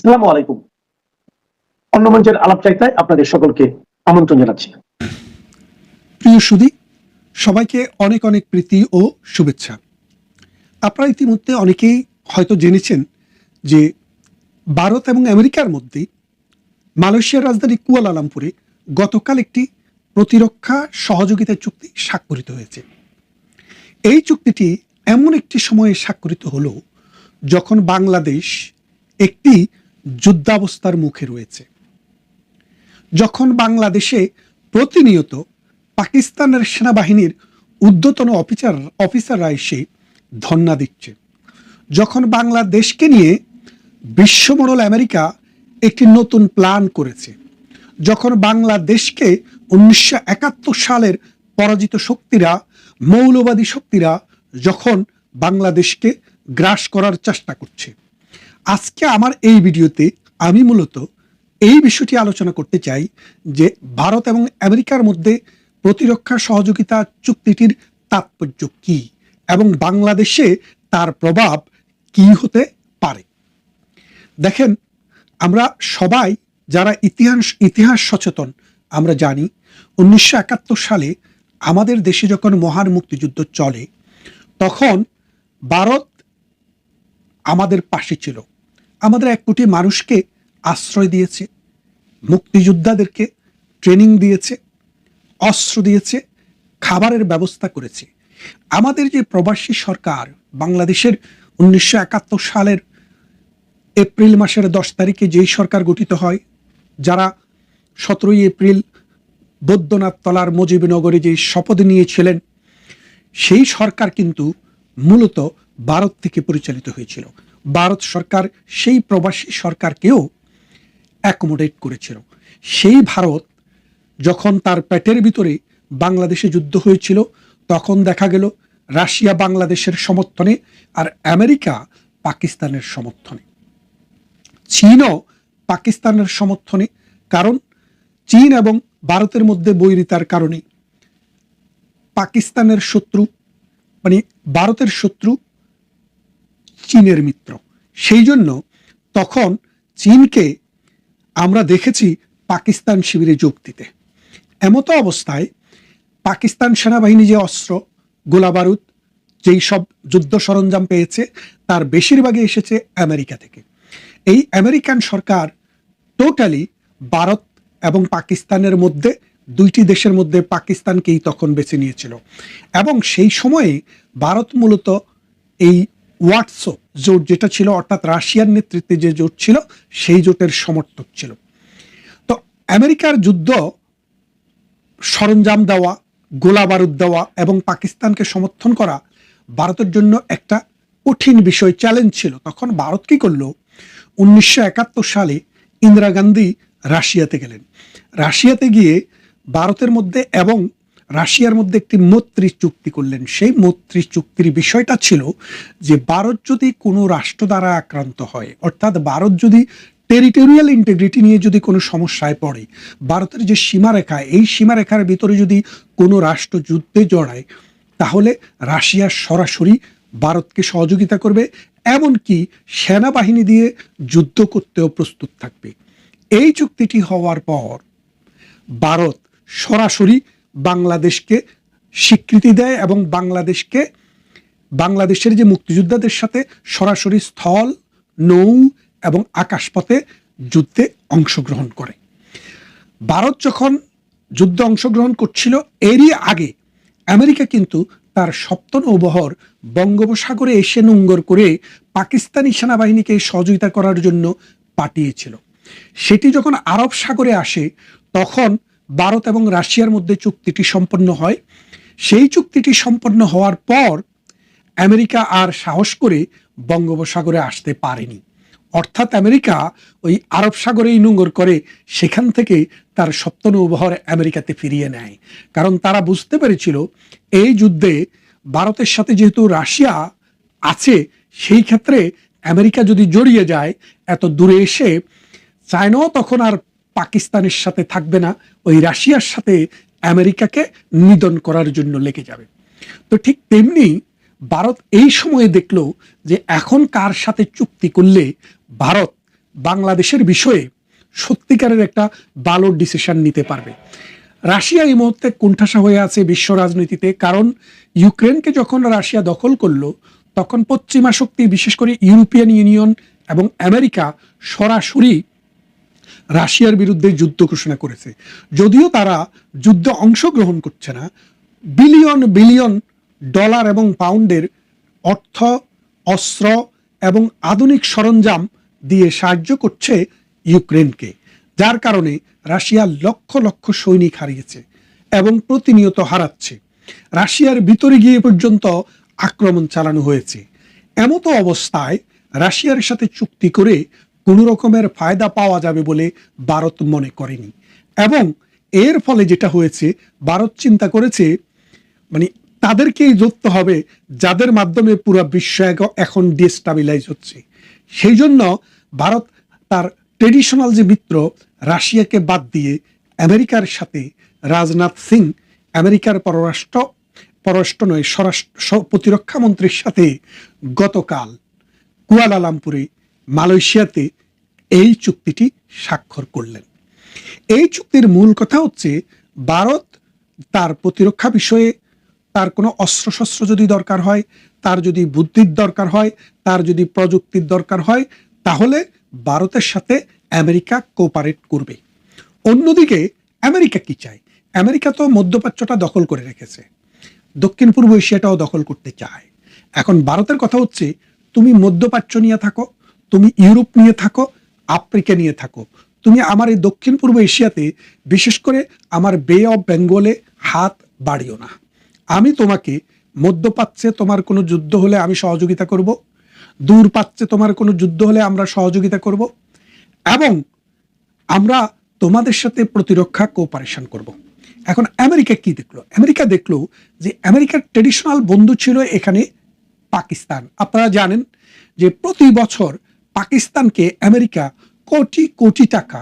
আসসালামু আলাইকুম। অন্য মঞ্চের আলাপচারিতায় আপনাদের সকলকে আমন্ত্রণ জানাচ্ছি। প্রিয় সুধী, সবাইকে অনেক অনেক প্রীতি ও শুভেচ্ছা। আপনারা ইতিমধ্যে অনেকেই হয়তো জেনেছেন যে ভারত এবং আমেরিকার মধ্যে মালয়েশিয়ার রাজধানী কুয়ালালামপুরে গতকাল একটি প্রতিরক্ষা সহযোগিতা চুক্তি স্বাক্ষরিত হয়েছে। এই চুক্তিটি এমন একটি সময়ে স্বাক্ষরিত হলো যখন বাংলাদেশ একটি যুদ্ধাবস্থার মুখে রয়েছে, যখন বাংলাদেশে প্রতিনিয়ত পাকিস্তানের সেনাবাহিনীর ঊর্ধ্বতন অফিসাররা এসে ধর্ণা দিচ্ছে, যখন বাংলাদেশকে নিয়ে বিশ্বমণ্ডল আমেরিকা একটি নতুন প্ল্যান করেছে, যখন বাংলাদেশকে 1971 সালের পরাজিত শক্তিরা, মৌলবাদী শক্তিরা যখন বাংলাদেশকে গ্রাস করার চেষ্টা করছে। আজকে আমার এই ভিডিওতে আমি মূলত এই বিষয়টি আলোচনা করতে চাই যে ভারত এবং আমেরিকার মধ্যে প্রতিরক্ষা সহযোগিতা চুক্তিটির তাৎপর্য কি এবং বাংলাদেশে তার প্রভাব কি হতে পারে। দেখেন, আমরা সবাই যারা ইতিহাস সচেতন, আমরা জানি 1971 সালে আমাদের দেশে যখন মহান মুক্তিযুদ্ধ চলে তখন ভারত আমাদের পাশে ছিল, আমাদের 1 কোটি মানুষকে আশ্রয় দিয়েছে, মুক্তিযোদ্ধাদেরকে ট্রেনিং দিয়েছে, অস্ত্র দিয়েছে, খাবারের ব্যবস্থা করেছে। আমাদের যে প্রবাসী সরকার বাংলাদেশের 1971 সালের এপ্রিল মাসের 10 তারিখে যেই সরকার গঠিত হয়, যারা 17 এপ্রিল বৈদ্যনাথ তলার মুজিবনগরে যে শপথ নিয়েছিলেন, সেই সরকার কিন্তু মূলত ভারত থেকে পরিচালিত হয়েছিল। ভারত সরকার সেই প্রবাসী সরকারকেও অ্যাকোমোডেট করেছিল। সেই ভারত যখন তার পেটের ভিতরে বাংলাদেশে যুদ্ধ হয়েছিল তখন দেখা গেল রাশিয়া বাংলাদেশের সমর্থনে আর আমেরিকা পাকিস্তানের সমর্থনে, চীনও পাকিস্তানের সমর্থনে। কারণ চীন এবং ভারতের মধ্যে বৈরিতার কারণে পাকিস্তানের শত্রু মানে ভারতের শত্রু চীনের মিত্র। সেই জন্য তখন চীনকে আমরা দেখেছি পাকিস্তান শিবিরে যোগ দিতে। এমতো অবস্থায় পাকিস্তান সেনাবাহিনী যে অস্ত্র, গোলাবারুদ, যেই সব যুদ্ধ সরঞ্জাম পেয়েছে তার বেশিরভাগই এসেছে আমেরিকা থেকে। এই আমেরিকান সরকার টোটালি ভারত এবং পাকিস্তানের মধ্যে, দুইটি দেশের মধ্যে পাকিস্তানকেই তখন বেছে নিয়েছিল। এবং সেই সময়ে ভারত মূলত এই ওয়াটসো জোট যেটা ছিল, অর্থাৎ রাশিয়ার নেতৃত্বে যে জোট ছিল, সেই জোটের সমর্থক ছিল। তো আমেরিকার যুদ্ধ সরঞ্জাম দেওয়া, গোলা বারুদ দেওয়া এবং পাকিস্তানকে সমর্থন করা ভারতের জন্য একটা কঠিন বিষয়, চ্যালেঞ্জ ছিল। তখন ভারত কি করলো, 1971 সালে ইন্দিরা গান্ধী রাশিয়াতে গেলেন। রাশিয়াতে গিয়ে ভারতের মধ্যে এবং রাশিয়ার মধ্যে একটি মৈত্রী চুক্তি করলেন। সেই মৈত্রী চুক্তির বিষয়টা ছিল যে ভারত যদি কোনো রাষ্ট্র দ্বারা আক্রান্ত হয়, অর্থাৎ ভারত যদি টেরিটোরিয়াল ইন্টিগ্রিটি নিয়ে যদি কোনো সমস্যায় পড়ে, ভারতের যে সীমারেখা, এই সীমারেখার ভিতরে যদি কোনো রাষ্ট্র যুদ্ধে জড়ায়, তাহলে রাশিয়া সরাসরি ভারতকে সহযোগিতা করবে, এমনকি সেনাবাহিনী দিয়ে যুদ্ধ করতেও প্রস্তুত থাকবে। এই চুক্তিটি হওয়ার পর ভারত সরাসরি বাংলাদেশকে স্বীকৃতি দেয় এবং বাংলাদেশের যে মুক্তিযোদ্ধাদের সাথে সরাসরি স্থল, নৌ এবং আকাশপথে যুদ্ধে অংশগ্রহণ করে। ভারত যখন যুদ্ধে অংশগ্রহণ করছিল, এরই আগে আমেরিকা কিন্তু তার 7ম নৌবহর বঙ্গোপসাগরে এসে নোঙ্গর করে পাকিস্তানি সেনাবাহিনীকে সহযোগিতা করার জন্য পাঠিয়েছিল। সেটি যখন আরব সাগরে আসে তখন ভারত এবং রাশিয়ার মধ্যে চুক্তিটি সম্পন্ন হয়। সেই চুক্তিটি সম্পন্ন হওয়ার পর আমেরিকা আর সাহস করে বঙ্গোপসাগরে আসতে পারেনি। অর্থাৎ আমেরিকা ওই আরব সাগরেই নোঙ্গর করে সেখান থেকে তার 7ম নৌবহর আমেরিকাতে ফিরিয়ে নেয়। কারণ তারা বুঝতে পেরেছিল এই যুদ্ধে ভারতের সাথে যেহেতু রাশিয়া আছে, সেই ক্ষেত্রে আমেরিকা যদি জড়িয়ে যায়, এত দূরে এসে চায়নাও তখন আর পাকিস্তানের সাথে থাকবে না, ওই রাশিয়ার সাথে আমেরিকাকে নিধন করার জন্য লেগে যাবে। তো ঠিক তেমনি ভারত এই সময়ে দেখলো যে এখন কার সাথে চুক্তি করলে ভারত বাংলাদেশের বিষয়ে সত্যিকারের একটা ভালো ডিসিশন নিতে পারবে। রাশিয়া এই মুহূর্তে কোণঠাসা হয়ে আছে বিশ্ব রাজনীতিতে, কারণ ইউক্রেনকে যখন রাশিয়া দখল করলো তখন পশ্চিমা শক্তি, বিশেষ করে ইউরোপিয়ান ইউনিয়ন এবং আমেরিকা সরাসরি রাশিয়ার বিরুদ্ধে যুদ্ধ ঘোষণা করেছে। যদিও তারা যুদ্ধে অংশগ্রহণ করছে না, বিলিয়ন বিলিয়ন ডলার এবং পাউন্ডের অর্থ, অস্ত্র এবং আধুনিক সরঞ্জাম দিয়ে সাহায্য করছে ইউক্রেনকে, যার কারণে রাশিয়া লক্ষ লক্ষ সৈনিক হারিয়েছে এবং প্রতিনিয়ত হারাচ্ছে। রাশিয়ার ভিতরে গিয়ে পর্যন্ত আক্রমণ চালানো হয়েছে। এমতো অবস্থায় রাশিয়ার সাথে চুক্তি করে কোনো রকমের ফায়দা পাওয়া যাবে বলে ভারত মনে করেনি, এবং এর ফলে যেটা হয়েছে, ভারত চিন্তা করেছে মানে তাদেরকেই ধরতে হবে যাদের মাধ্যমে পুরো বিশ্ব এখন ডিস্টাবিলাইজ হচ্ছে। সেই জন্য ভারত তার ট্রেডিশনাল যে মিত্র রাশিয়াকে বাদ দিয়ে আমেরিকার সাথে, রাজনাথ সিং আমেরিকার প্রতিরক্ষা মন্ত্রীর সাথে গতকাল কুয়ালালামপুরে মালয়েশিয়াতে এই চুক্তিটি স্বাক্ষর করলেন। এই চুক্তির মূল কথা হচ্ছে, ভারত তার প্রতিরক্ষা বিষয়ে তার কোনো অস্ত্রশস্ত্র যদি দরকার হয়, তার যদি বুদ্ধির দরকার হয়, তার যদি প্রযুক্তির দরকার হয়, তাহলে ভারতের সাথে আমেরিকা কোঅপারেট করবে। অন্যদিকে আমেরিকা কি চায়? আমেরিকা তো মধ্যপ্রাচ্যটা দখল করে রেখেছে, দক্ষিণ পূর্ব এশিয়াটাও দখল করতে চায়। এখন ভারতের কথা হচ্ছে, তুমি মধ্যপ্রাচ্য নিয়ে থাকো, তুমি ইউরোপ নিয়ে থাকো, আফ্রিকা নিয়ে থাকো, তুমি আমার এই দক্ষিণ পূর্ব এশিয়াতে, বিশেষ করে আমার বে অফ বেঙ্গলে হাত বাড়িও না। আমি তোমাকে মধ্যপ্রাচ্যে তোমার কোনো যুদ্ধ হলে আমি সহযোগিতা করব, দূর প্রাচ্যে তোমার কোনো যুদ্ধ হলে আমরা সহযোগিতা করব, এবং আমরা তোমাদের সাথে প্রতিরক্ষা কোঅপারেশন করব। এখন আমেরিকা কি দেখলো? আমেরিকা দেখলো যে আমেরিকার ট্রেডিশনাল বন্ধু ছিল এখানে পাকিস্তান। আপনারা জানেন যে প্রতি বছর পাকিস্তানকে আমেরিকা কোটি কোটি টাকা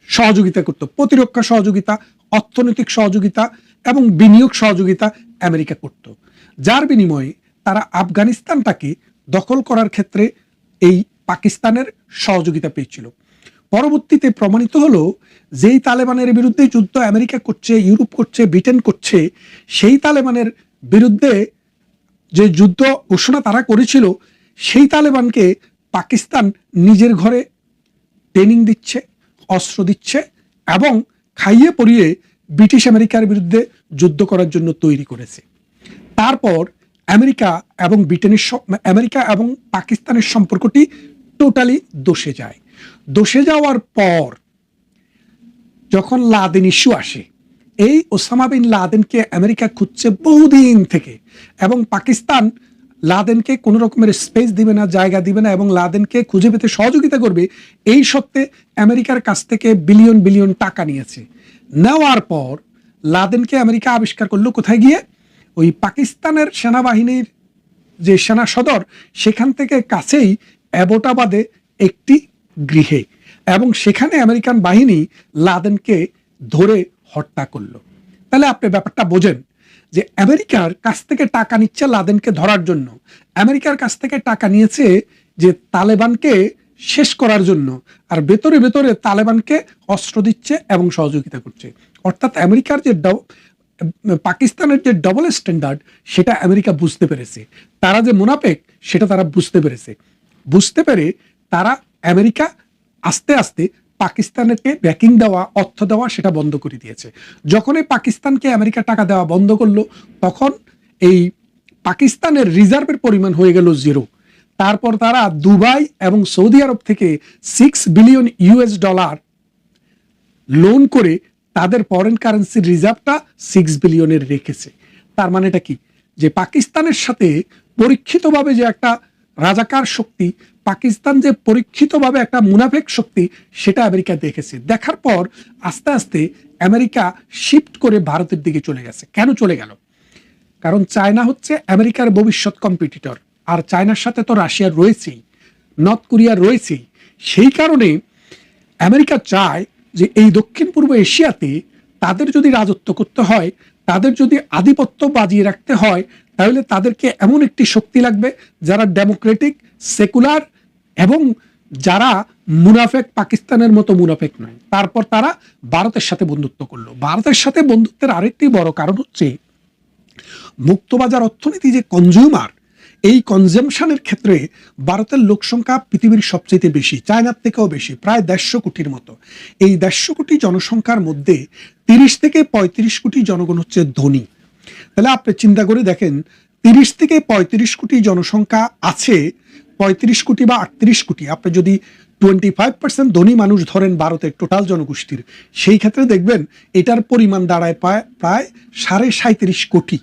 সহযোগিতা করত, প্রতিরক্ষা সহযোগিতা, অর্থনৈতিক সহযোগিতা এবং বিনিয়োগ সহযোগিতা আমেরিকা করত, যার বিনিময়ে তারা আফগানিস্তানটাকে দখল করার ক্ষেত্রে এই পাকিস্তানের সহযোগিতা পেয়েছিল। পরবর্তীতে প্রমাণিত হলো, যেই তালেবানের বিরুদ্ধে যুদ্ধ আমেরিকা করছে, ইউরোপ করছে, ব্রিটেন করছে, সেই তালেবানের বিরুদ্ধে যে যুদ্ধ ঘোষণা তারা করেছিল, সেই তালেবানকে পাকিস্তান নিজের ঘরে ট্রেনিং দিচ্ছে, অস্ত্র দিচ্ছে এবং খাইয়ে পরিয়ে ব্রিটিশ আমেরিকার বিরুদ্ধে যুদ্ধ করার জন্য তৈরি করেছে। তারপর আমেরিকা এবং আমেরিকা এবং পাকিস্তানের সম্পর্কটি টোটালি দোষে যায়। দোষে যাওয়ার পর যখন লাদেন ইস্যু আসে, এই ওসামা বিন লাদেনকে আমেরিকা খুঁজছে বহুদিন থেকে, এবং পাকিস্তান লাদেনকে কোনো রকমের স্পেস দিবে না, জায়গা দিবে না, এবং লাদেনকে খুঁজে পেতে সহযোগিতা করবে, এই সত্ত্বে আমেরিকার কাছ থেকে বিলিয়ন বিলিয়ন টাকা নিয়েছে। নেওয়ার পর লাদেনকে আমেরিকা আবিষ্কার করলো কোথায় গিয়ে? ওই পাকিস্তানের সেনাবাহিনীর যে সেনা সদর, সেখান থেকে কাছেই অ্যাবোটাবাদে একটি গৃহে, এবং সেখানে আমেরিকান বাহিনী লাদেনকে ধরে হত্যা করলো। তাহলে আপনি ব্যাপারটা বোঝেন যে আমেরিকার কাছ থেকে টাকা নিচ্ছে লাদেনকে ধরার জন্য, আমেরিকার কাছ থেকে টাকা নিয়েছে যে তালেবানকে শেষ করার জন্য, আর ভেতরে ভেতরে তালেবানকে অস্ত্র দিচ্ছে এবং সহযোগিতা করছে। অর্থাৎ আমেরিকার যে পাকিস্তানের যে ডবল স্ট্যান্ডার্ড, সেটা আমেরিকা বুঝতে পেরেছে। তারা যে মুনাফেক, সেটা তারা বুঝতে পেরেছে। বুঝতে পেরে তারা আমেরিকা আস্তে আস্তে পাকিস্তানকে ব্যাকিং দেওয়া, অর্থ দেওয়া, সেটা বন্ধ করে দিয়েছে। যখন এই পাকিস্তানকে আমেরিকা টাকা দেওয়া বন্ধ করলো, তখন এই পাকিস্তানের রিজার্ভের পরিমাণ হয়ে গেল 0। তারপর তারা দুবাই এবং সৌদি আরব থেকে $6 বিলিয়ন লোন করে তাদের ফরেন কারেন্সির রিজার্ভটা 6 বিলিয়নের রেখেছে। তার মানেটা কি? যে পাকিস্তানের সাথে পরীক্ষিতভাবে যে একটা রাজাকার শক্তি, পাকিস্তান যে পরীক্ষিতভাবে একটা মুনাফেক শক্তি, সেটা আমেরিকা দেখেছে। দেখার পর আস্তে আস্তে আমেরিকা শিফট করে ভারতের দিকে চলে গেছে। কেন চলে গেল? কারণ চায়না হচ্ছে আমেরিকার ভবিষ্যৎ কম্পিটিটর, আর চায়নার সাথে তো রাশিয়া রয়েছেই, নর্থ কোরিয়া রয়েছেই। সেই কারণে আমেরিকা চায় যে এই দক্ষিণ পূর্ব এশিয়াতে তাদের যদি রাজত্ব করতে হয়, তাদের যদি আধিপত্য বাজিয়ে রাখতে হয়, তাহলে তাদেরকে এমন একটি শক্তি লাগবে যারা ডেমোক্রেটিক, সেকুলার এবং যারা মুনাফেক পাকিস্তানের মতো মুনাফেক নয়, তারপর তারা ভারতের সাথে বন্ধুত্ব করলো। ভারতের সাথে বন্ধুত্বের আরেকটি বড় কারণ হচ্ছে মুক্তবাজার অর্থনীতি, যে কনজিউমার, এই কনজামশনের ক্ষেত্রে ভারতের লোক সংখ্যা পৃথিবীর সবচেয়ে বেশি, চায়নার থেকেও বেশি, প্রায় 150 কোটির মতো। এই 150 কোটি জনসংখ্যার মধ্যে 30 থেকে 35 কোটি জনগণ হচ্ছে ধনী। তাহলে আপনি চিন্তা করে দেখেন, 30 থেকে 35 কোটি জনসংখ্যা আছে, 35 কোটি বা 38 কোটি, আপনি যদি 25% ধনী মানুষ ধরেন ভারতের টোটাল জনগোষ্ঠীর, সেই ক্ষেত্রে দেখবেন এটার পরিমাণ দাঁড়ায় প্রায় 37.5 কোটি।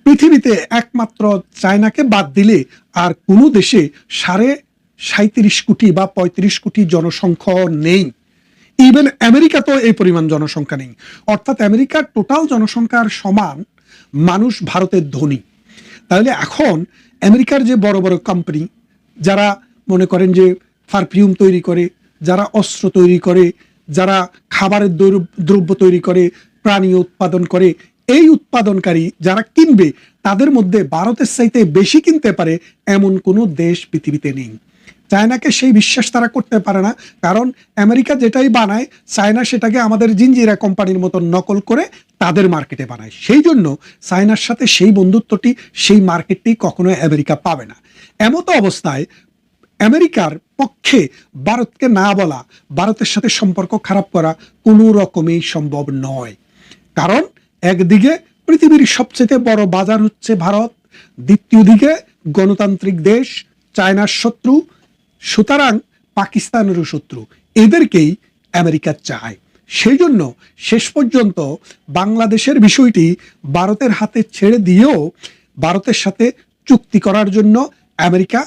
পৃথিবীতে একমাত্র চায়নাকে বাদ দিলে আর কোনো দেশে 37.5 কোটি বা 35 কোটি জনসংখ্যা নেই। ইভেন আমেরিকাতেও এই পরিমাণ জনসংখ্যা নেই। অর্থাৎ আমেরিকার টোটাল জনসংখ্যার সমান মানুষ ভারতের ধনী। তাহলে এখন আমেরিকার যে বড় বড় কোম্পানি, যারা মনে করেন যে পারফিউম তৈরি করে, যারা অস্ত্র তৈরি করে, যারা খাবারের দ্রব্য তৈরি করে, প্রাণী উৎপাদন করে, এই উৎপাদনকারী যারা কিনবে, তাদের মধ্যে ভারতের চাইতে বেশি কিনতে পারে এমন কোনো দেশ পৃথিবীতে নেই। চায়নাকে সেই বিশ্বাস তারা করতে পারে না, কারণ আমেরিকা যেটাই বানায়, চায়না সেটাকে আমাদের জিঞ্জিরা কোম্পানির মতো নকল করে তাদের মার্কেটে বানায়। সেই জন্য চায়নার সাথে সেই বন্ধুত্বটি, সেই মার্কেটটি কখনো আমেরিকা পাবে না। এমতো অবস্থায় আমেরিকার পক্ষে ভারতকে না বলা, ভারতের সাথে সম্পর্ক খারাপ করা কোনো রকমই সম্ভব নয়। কারণ একদিকে পৃথিবীর সবচেয়ে বড় বাজার হচ্ছে ভারত, দ্বিতীয় দিকে গণতান্ত্রিক দেশ, চায়নার শত্রু, সুতরাং পাকিস্তানেরও শত্রু, এদেরকেই আমেরিকা চায়। সেই জন্য শেষ পর্যন্ত বাংলাদেশের বিষয়টি ভারতের হাতে ছেড়ে দিয়েও ভারতের সাথে চুক্তি করার জন্য আমেরিকা